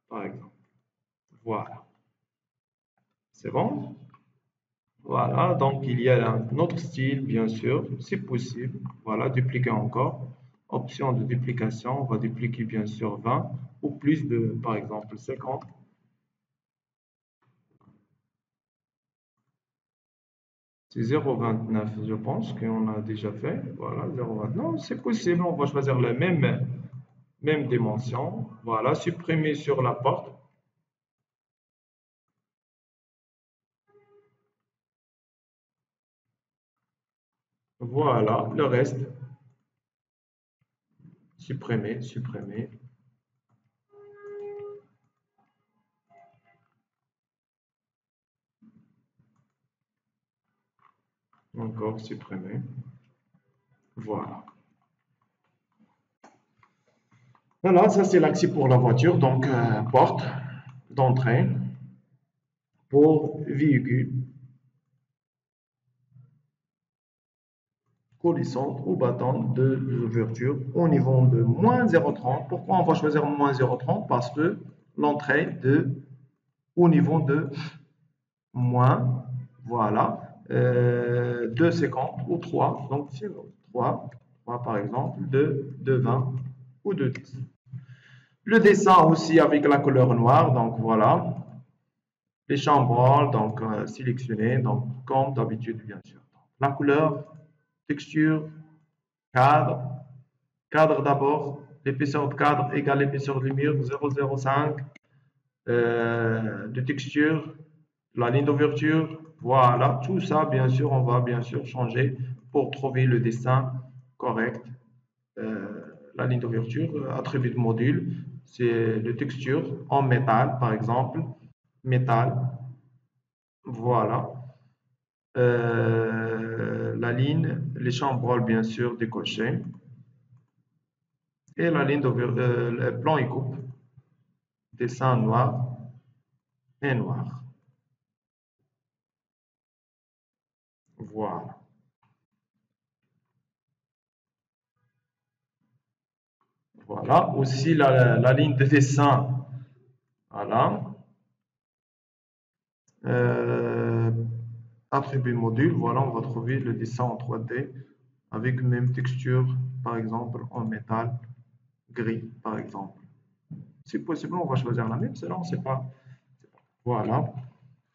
par exemple. Voilà, c'est bon? Voilà, donc il y a un autre style, bien sûr, c'est possible. Voilà, dupliquer encore. Option de duplication, on va dupliquer bien sûr 20 ou plus de, par exemple, 50. C'est 0,29, je pense qu'on a déjà fait. Voilà, 0,29. C'est possible, on va choisir la même dimension. Voilà, supprimer sur la porte. Voilà, le reste, supprimer, supprimer. Encore supprimer. Voilà. Voilà, ça c'est l'accès pour la voiture. Donc, porte d'entrée pour véhicule coulissante ou battante de l'ouverture au niveau de moins 0,30. Pourquoi on va choisir moins 0,30? Parce que l'entrée au niveau de moins, voilà, 2,50 ou 3. Donc, c'est 3, 3 par exemple, de 20 ou de 10. Le dessin aussi avec la couleur noire, donc voilà. Les chambres, donc sélectionnées, donc comme d'habitude, bien sûr. La couleur, texture, cadre, cadre d'abord, l'épaisseur de cadre égale l'épaisseur du mur, 0,05 de texture, la ligne d'ouverture, voilà, tout ça, bien sûr, on va bien sûr changer pour trouver le dessin correct. La ligne d'ouverture, attribut de module, c'est de texture en métal, par exemple, métal, voilà. La ligne, les chambres, bien sûr, décochées. Et la ligne d'ouverture, le plan et coupe, dessin noir et noir. Voilà. Voilà. Aussi la ligne de dessin. Voilà. Euh, attribut module. Voilà, on va trouver le dessin en 3D avec même texture, par exemple, en métal gris, par exemple. Si possible, on va choisir la même, sinon, c'est pas. Voilà.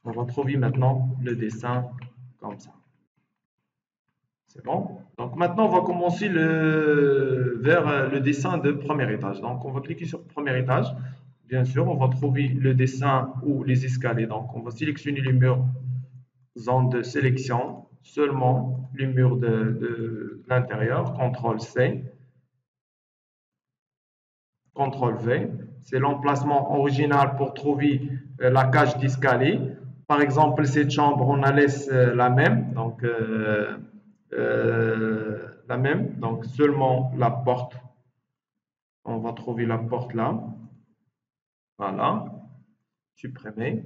On va trouver maintenant le dessin comme ça. C'est bon. Donc maintenant, on va commencer vers le dessin de premier étage. Donc on va cliquer sur premier étage. Bien sûr, on va trouver le dessin ou les escaliers. Donc on va sélectionner les murs, zone de sélection, seulement les murs de l'intérieur. CTRL C, CTRL V. C'est l'emplacement original pour trouver la cage d'escalier. Par exemple, cette chambre, on la laisse la même. Donc la même, donc seulement la porte. On va trouver la porte là. Voilà. Supprimer.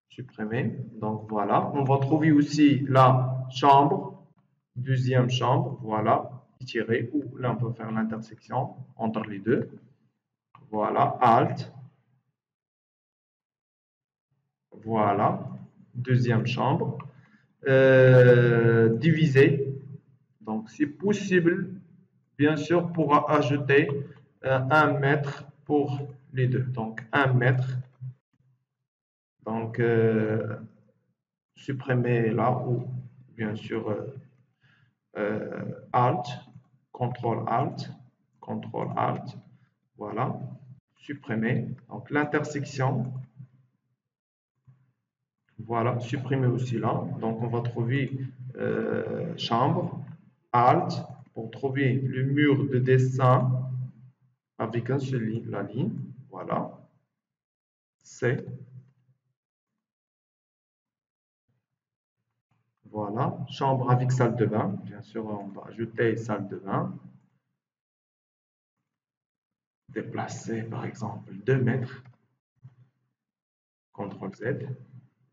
Supprimer. Donc voilà. On va trouver aussi la chambre. Deuxième chambre. Voilà. Tirer. Ou là, on peut faire l'intersection entre les deux. Voilà. Alt. Voilà. Deuxième chambre. Diviser. Donc, c'est possible, bien sûr, pour ajouter 1 mètre pour les deux. Donc, 1 mètre. Donc, supprimer là ou bien sûr Alt, CTRL Alt, CTRL Alt. Voilà. Supprimer. Donc, l'intersection. Voilà. Supprimer aussi là. Donc, on va trouver chambre, Alt, pour trouver le mur de dessin avec un seul ligne, la ligne, voilà, C, voilà, chambre avec salle de bain, bien sûr, on va ajouter salle de bain, déplacer par exemple 2 mètres, CTRL Z,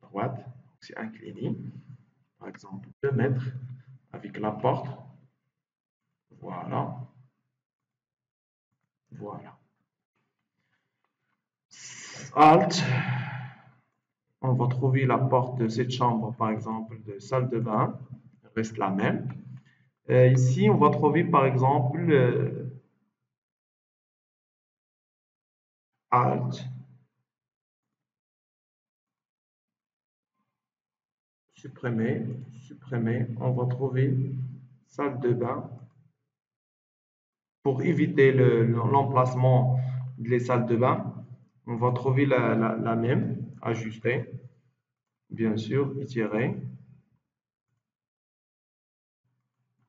droite, c'est incliné, par exemple 2 mètres avec la porte, voilà, voilà. Alt, on va trouver la porte de cette chambre, par exemple, de salle de bain, reste la même. Ici, on va trouver, par exemple, Alt, supprimer, supprimer. On va trouver salle de bain pour éviter l'emplacement des salles de bain. On va trouver la même, ajuster, bien sûr, étirer.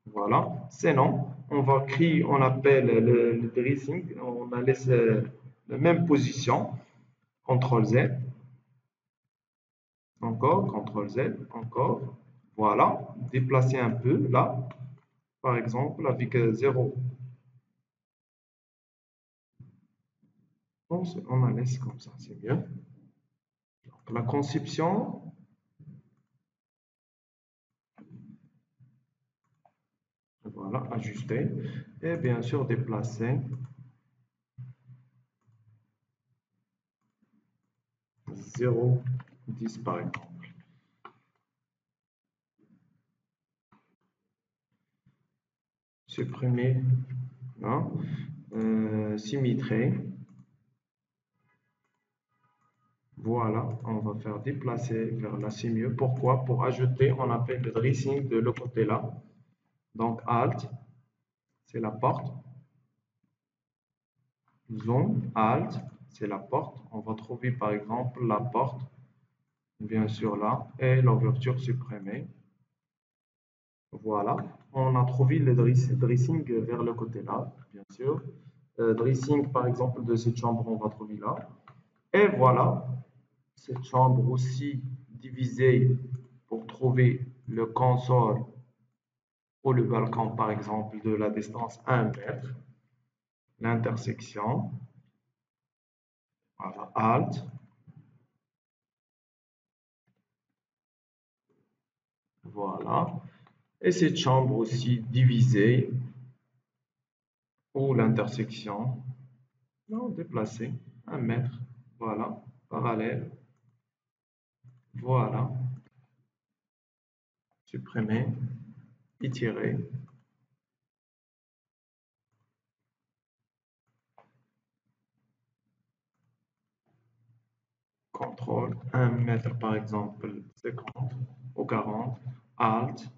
Voilà. Sinon, on va créer, on appelle le dressing, on la laisse la même position, CTRL Z, encore, CTRL Z, encore. Voilà. Déplacer un peu là, par exemple, avec 0. On la laisse comme ça, c'est mieux. Donc, la conception, voilà, ajuster et bien sûr déplacer 0,10 par exemple. Supprimer, hein, symétrie. Voilà, on va faire déplacer vers là, c'est mieux. Pourquoi? Pour ajouter, on appelle le dressing de le côté là. Donc Alt, c'est la porte. Zoom, Alt, c'est la porte. On va trouver par exemple la porte, bien sûr là, et l'ouverture supprimée. Voilà, on a trouvé le dressing vers le côté là, bien sûr. Dressing par exemple de cette chambre, on va trouver là. Et voilà, cette chambre aussi divisée pour trouver le console ou le balcon par exemple de la distance 1 mètre. L'intersection, voilà, Alt, voilà. Et cette chambre aussi divisée ou l'intersection, non, déplacée 1 mètre, voilà, parallèle, voilà, supprimer, étirer, contrôle, 1 mètre par exemple, 50 ou 40, Alt,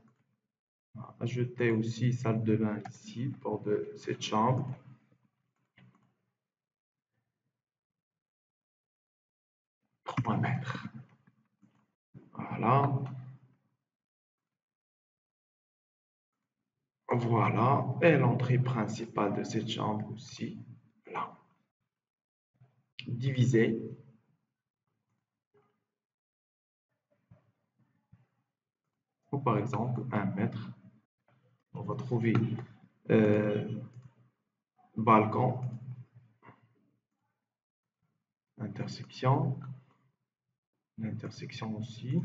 ajouter aussi salle de bain ici pour cette chambre, 3 mètres, voilà, voilà, et l'entrée principale de cette chambre aussi, là, divisé, ou par exemple 1 mètre, on va trouver euh, balcon, intersection, l'intersection aussi,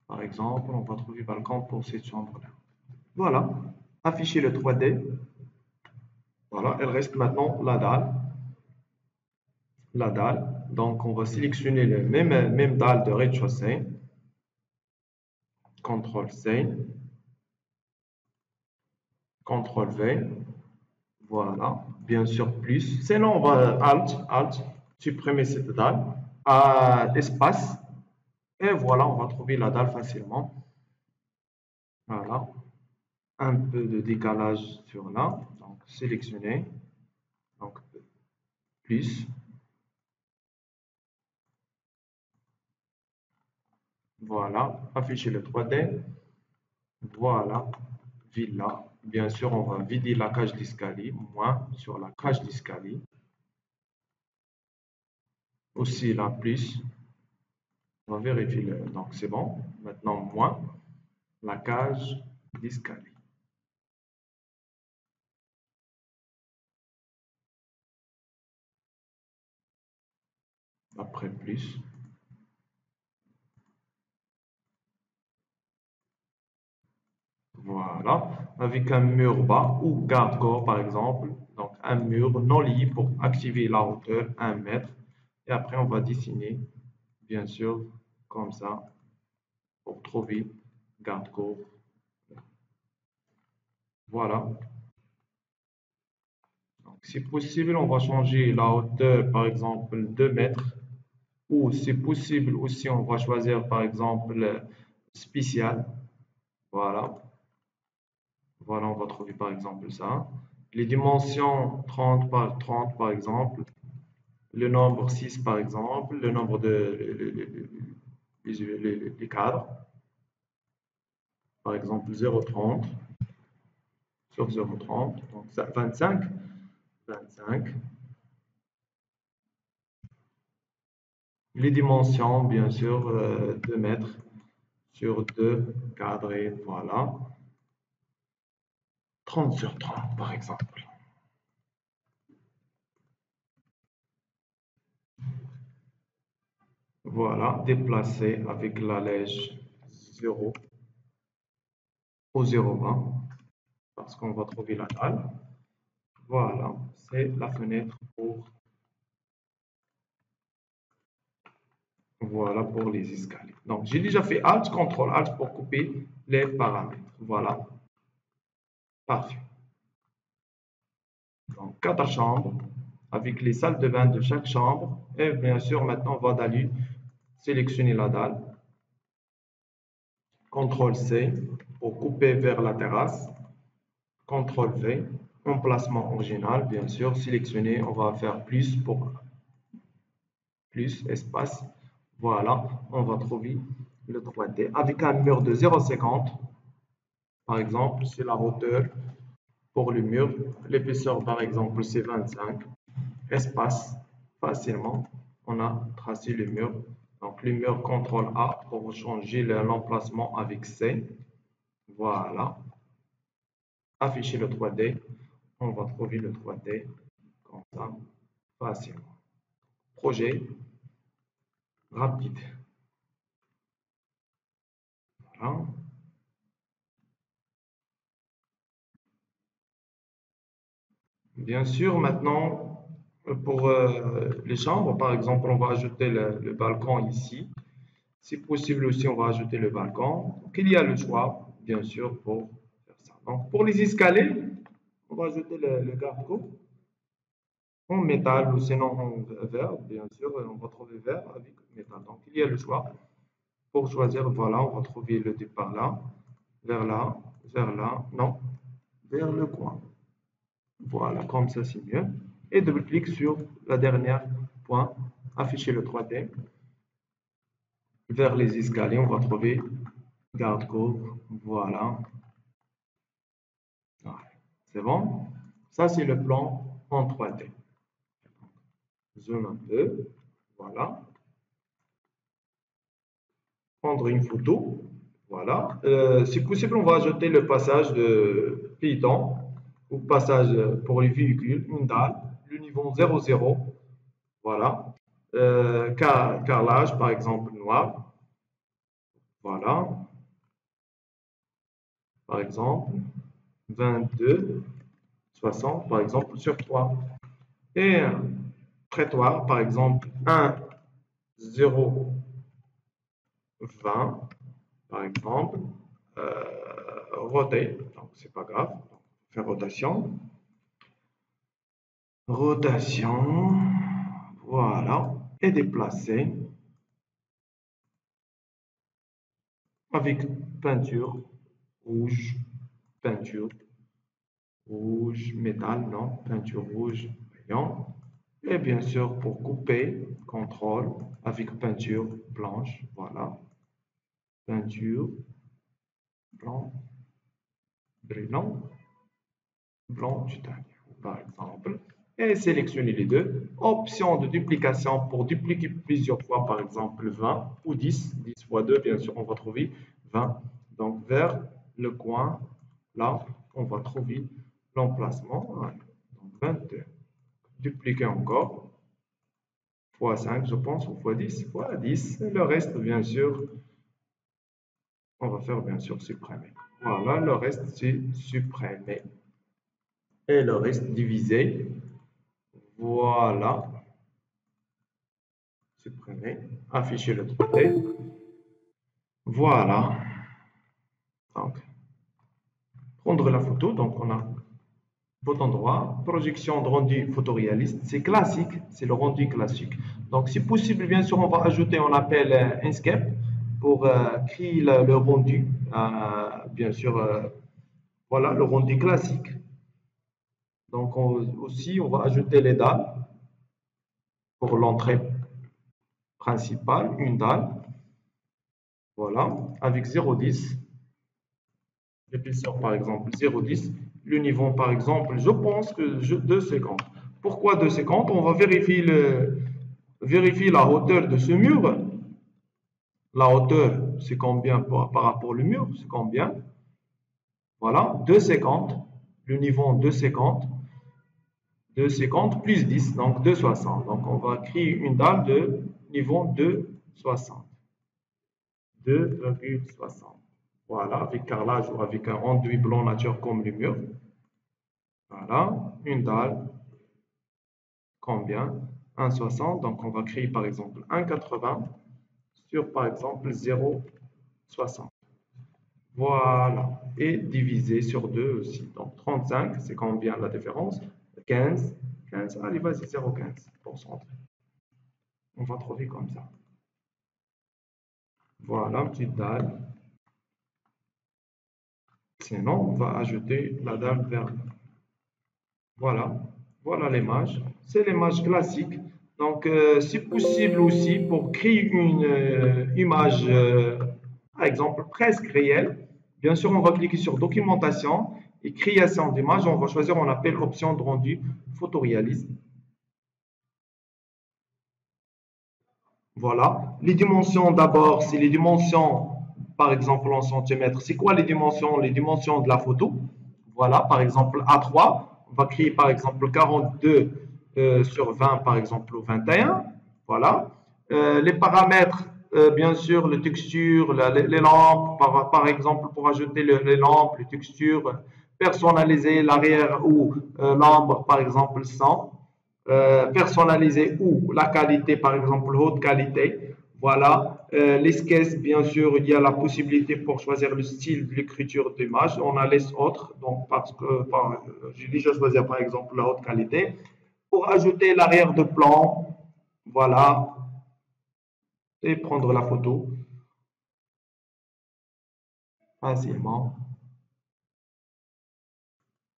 par exemple, on va trouver balcon pour cette chambre-là. Voilà, afficher le 3D, voilà, il reste maintenant la dalle, donc on va sélectionner le même dalle de rez-de-chaussée, CTRL-C, CTRL-V, voilà, bien sûr plus, sinon on va Alt, supprimer cette dalle, à espace, et voilà, on va trouver la dalle facilement, voilà, un peu de décalage sur là, donc sélectionner, donc plus, voilà, afficher le 3D, voilà, villa. Bien sûr, on va vider la cage d'escalier, moins sur la cage d'escalier. Aussi la plus, on va vérifier, donc c'est bon. Maintenant, moins la cage d'escalier. Après plus, voilà, avec un mur bas ou garde-corps par exemple. Donc un mur non lié pour activer la hauteur 1 mètre. Et après, on va dessiner, bien sûr, comme ça, pour trouver garde-corps. Voilà. Donc, si possible, on va changer la hauteur, par exemple, 2 mètres ou c'est possible aussi, on va choisir par exemple spécial. Voilà. Voilà, on va trouver par exemple ça. Les dimensions 30 par 30 par exemple. Le nombre 6 par exemple. Le nombre de les cadres. Par exemple 0,30 sur 0,30. Donc ça, 25. 25. Les dimensions, bien sûr, 2 mètres sur 2 cadrés. Voilà. 30 sur 30 par exemple. Voilà, déplacer avec la lèche 0 au 0,20 parce qu'on va trouver la dalle. Voilà, c'est la fenêtre voilà pour les escaliers. Donc, j'ai déjà fait Alt, CTRL, Alt pour couper les paramètres. Voilà, parfait. Donc, 4 chambres avec les salles de bain de chaque chambre. Et bien sûr, maintenant, on va d'aller sélectionner la dalle. CTRL C pour couper vers la terrasse. CTRL V, emplacement original, bien sûr, sélectionner, on va faire plus pour plus espace. Voilà, on va trouver le 3D avec un mur de 0,50. Par exemple, c'est la hauteur pour le mur. L'épaisseur, par exemple, c'est 25. Espace, facilement, on a tracé le mur. Donc, le mur CTRL A pour changer l'emplacement avec C. Voilà. Afficher le 3D. On va trouver le 3D comme ça, facilement. Projet rapide. Voilà. Bien sûr, maintenant, pour les chambres, par exemple, on va ajouter le balcon ici. Si possible aussi, on va ajouter le balcon. Donc, il y a le choix, bien sûr, pour faire ça. Donc, pour les escaliers, on va ajouter le garde-corps en métal ou sinon en verre, bien sûr, on va trouver verre avec métal. Donc, il y a le choix pour choisir. Voilà, on va trouver le départ là, vers là, non, vers le coin. Voilà, comme ça c'est mieux. Et double-clic sur la dernière point, afficher le 3D. Vers les escaliers, on va trouver garde-corps. Voilà. C'est bon? Ça, c'est le plan en 3D. Zoom un peu. Voilà. Prendre une photo. Voilà. Si possible, on va ajouter le passage de piéton ou passage pour les véhicules, une dalle, le niveau 00. Voilà. Carrelage, par exemple, noir. Voilà. Par exemple, 22, 60, par exemple, sur 3. Et trottoir, par exemple, 1, 0, 20, par exemple, roter, donc c'est pas grave, faire rotation, rotation, voilà, et déplacer avec peinture rouge, peinture rouge, métal, non, peinture rouge, rayon, et bien sûr pour couper, contrôle avec peinture blanche, voilà, peinture blanc, brillant, blanc titane, par exemple, et sélectionner les deux. Option de duplication pour dupliquer plusieurs fois, par exemple 20 ou 10, 10 fois 2, bien sûr, on va trouver 20. Donc vers le coin, là, on va trouver l'emplacement. Voilà. Donc 22. Dupliquer encore, fois 5, je pense, ou fois 10, fois 10. Et le reste, bien sûr, on va faire bien sûr supprimer. Voilà, le reste, c'est supprimer. Et le reste divisé. Voilà. Supprimer. Afficher le 3D. Voilà. Donc, prendre la photo. Donc, on a bouton droit. Projection de rendu photoréaliste. C'est classique. C'est le rendu classique. Donc, si possible, bien sûr, on va ajouter, on appelle Inkscape pour créer le rendu. Bien sûr, voilà, le rendu classique. Donc, aussi, on va ajouter les dalles pour l'entrée principale, une dalle. Voilà, avec 0,10. L'épaisseur, par exemple, 0,10. Le niveau, par exemple, je pense que 2,50. Pourquoi 2,50? On va vérifier la hauteur de ce mur. La hauteur, c'est combien par rapport au mur? C'est combien? Voilà, 2,50. Le niveau 2,50. 2,50 plus 10, donc 2,60. Donc, on va créer une dalle de niveau 2,60. 2,60. Voilà, avec carrelage ou avec un enduit blanc nature comme le mur. Voilà, une dalle. Combien? 1,60. Donc, on va créer par exemple 1,80 sur par exemple 0,60. Voilà. Et diviser sur 2 aussi. Donc, 35, c'est combien la différence? 15. 15. Allez, vas-y, 0,15 pour centrer. On va trouver comme ça. Voilà, petite dalle. Sinon, on va ajouter la dalle vers. Voilà. Voilà l'image. C'est l'image classique. Donc, si possible aussi, pour créer une image, par exemple, presque réelle, bien sûr, on va cliquer sur Documentation et Création d'image. On va choisir, on appelle option de rendu photoréaliste. Voilà. Les dimensions, d'abord, c'est les dimensions, par exemple, en centimètres. C'est quoi les dimensions? Les dimensions de la photo. Voilà, par exemple, A3. On va créer, par exemple, 42 sur 20, par exemple, ou 21. Voilà. Les paramètres, bien sûr, les textures, les lampes, par exemple, pour ajouter les lampes, les textures, personnaliser l'arrière ou l'ombre, par exemple, 100. Personnaliser ou la qualité, par exemple, haute qualité. Voilà. L'esquisse, bien sûr, il y a la possibilité pour choisir le style de l'écriture d'image. On a les autres, donc parce que j'ai déjà choisi par exemple la haute qualité. Pour ajouter l'arrière de plan, voilà, et prendre la photo facilement.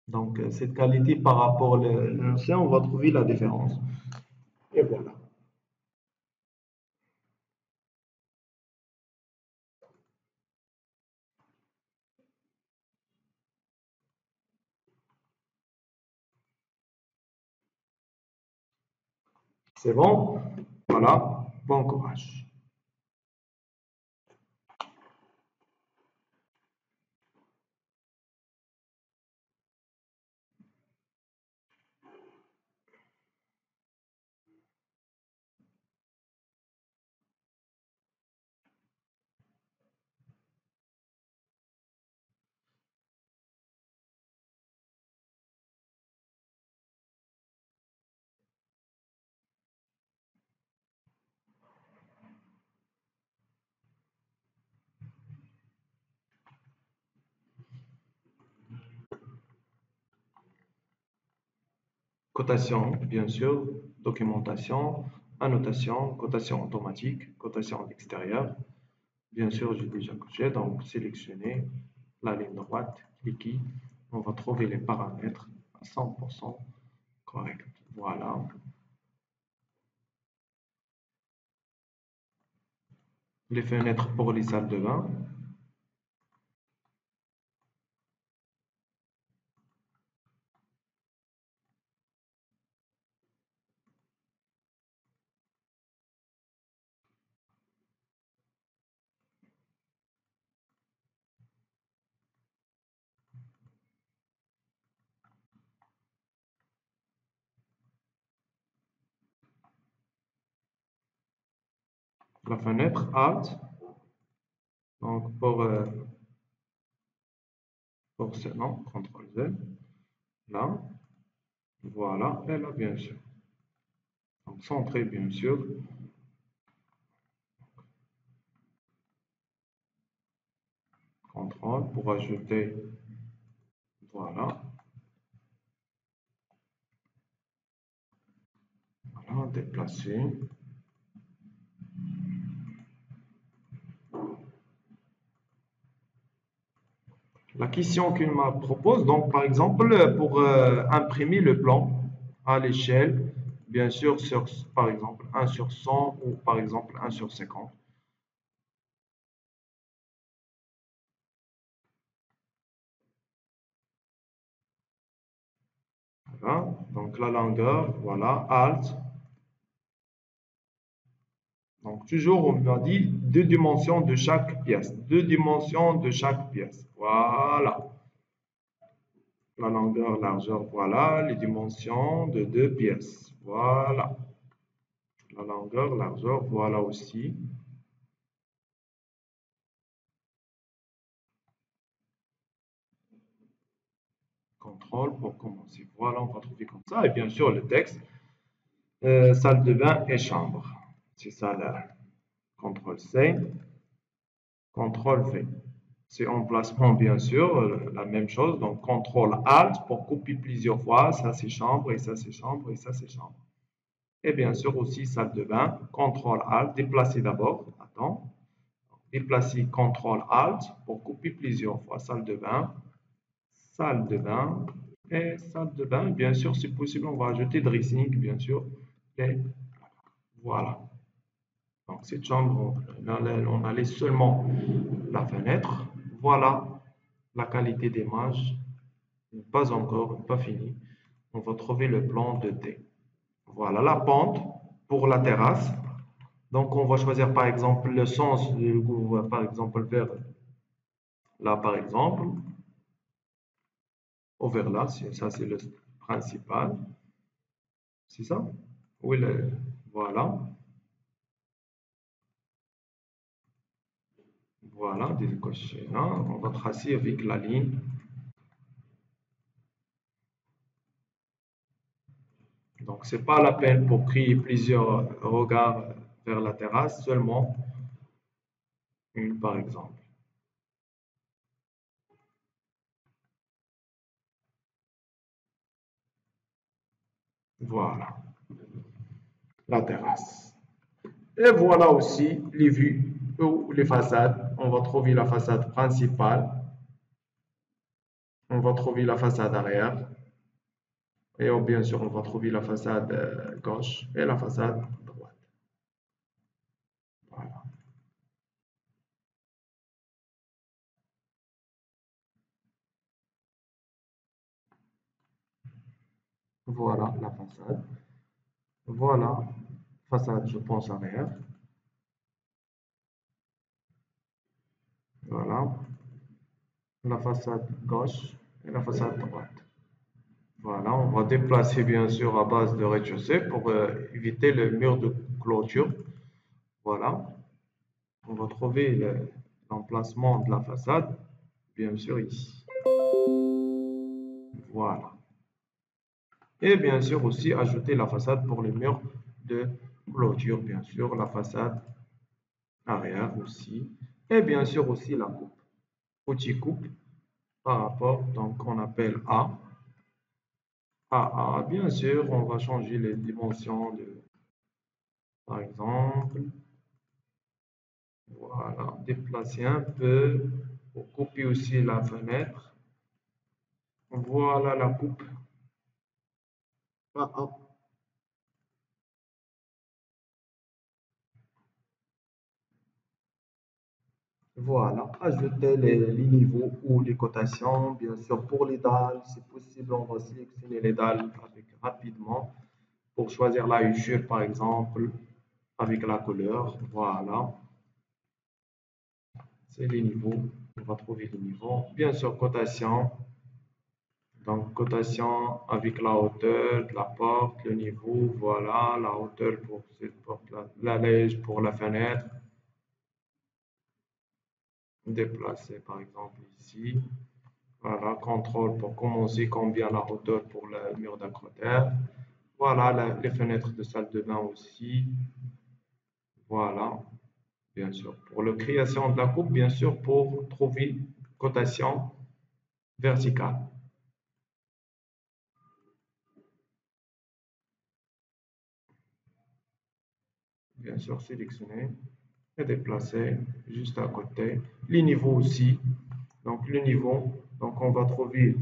Donc, cette qualité par rapport à l'ancien, on va trouver la différence. Et voilà. C'est bon? Voilà. Bon courage. Cotation, bien sûr, documentation, annotation, cotation automatique, cotation extérieure. Bien sûr, j'ai déjà coché, donc sélectionner la ligne droite, cliquez, on va trouver les paramètres à 100% corrects. Voilà. Les fenêtres pour les salles de bain. La fenêtre Alt, donc pour ce nom, CTRL Z, là, voilà, et là, bien sûr. Donc, centré, bien sûr. CTRL pour ajouter, voilà, voilà, déplacer. question qu'il m'a propose, donc par exemple, pour imprimer le plan à l'échelle, bien sûr, sur, par exemple 1 sur 100 ou par exemple 1 sur 50. Voilà, donc la longueur, voilà, alt. Donc toujours, on m'a dit deux dimensions de chaque pièce. Deux dimensions de chaque pièce. Voilà. La longueur, largeur, voilà. Les dimensions de deux pièces. Voilà. La longueur, largeur, voilà aussi. Contrôle pour commencer. Voilà, on va trouver comme ça. Et bien sûr, le texte, salle de bain et chambre. C'est ça, là. Contrôle C, contrôle V. C'est emplacement, bien sûr, la même chose. Donc, contrôle Alt pour copier plusieurs fois. Ça, c'est chambre, et ça, c'est chambre, et ça, c'est chambre. Et bien sûr, aussi salle de bain. Contrôle Alt, déplacer d'abord. Attends. Déplacer contrôle Alt pour copier plusieurs fois. Salle de bain et salle de bain. Bien sûr, si possible, on va ajouter dressing, bien sûr. Et voilà. Donc, cette chambre, on allait seulement la fenêtre. Voilà la qualité d'image. Pas encore, pas fini. On va trouver le plan de T. Voilà la pente pour la terrasse. Donc, on va choisir par exemple le sens, par exemple vers là, par exemple, ou vers là. Ça, c'est le principal. C'est ça? Oui, voilà. Voilà, décocher là. On va tracer avec la ligne. Donc, c'est pas la peine pour créer plusieurs regards vers la terrasse, seulement une par exemple. Voilà, la terrasse. Et voilà aussi les vues ou les façades. On va trouver la façade principale, on va trouver la façade arrière, et bien sûr, on va trouver la façade gauche et la façade droite. Voilà. Voilà la façade. Voilà, façade, je pense, arrière. Voilà, la façade gauche et la façade droite. Voilà, on va déplacer bien sûr à base de rez-de-chaussée pour éviter le mur de clôture. Voilà, on va trouver l'emplacement de la façade, bien sûr ici. Voilà. Et bien sûr aussi ajouter la façade pour le mur de clôture, bien sûr, la façade arrière aussi. Et bien sûr aussi la coupe. Petit coupe par rapport, donc on appelle A. A, bien sûr, on va changer les dimensions de, par exemple, voilà, déplacer un peu pour couper aussi la fenêtre. Voilà la coupe. Ah, ah. Voilà, ajouter les niveaux ou les cotations. Bien sûr, pour les dalles, si possible, on va sélectionner les dalles avec, rapidement pour choisir la hachure, par exemple, avec la couleur. Voilà, c'est les niveaux. On va trouver les niveaux. Bien sûr, cotation. Donc, cotation avec la hauteur de la porte, le niveau, voilà, la hauteur pour cette porte, la lège pour la fenêtre, déplacer par exemple ici. Voilà, contrôle pour commencer, combien la hauteur pour le mur d'accroteur. Voilà, les fenêtres de salle de bain aussi. Voilà, bien sûr. Pour la création de la coupe, bien sûr, pour trouver cotation verticale. Bien sûr, sélectionner et déplacer juste à côté. Les niveaux aussi. Donc le niveau, donc on va trouver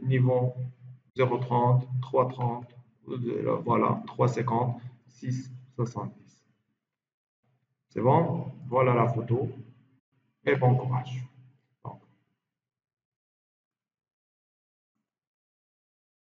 niveau 0,30, 3,30, voilà, 3,50, 6,70. C'est bon? Voilà la photo et bon courage.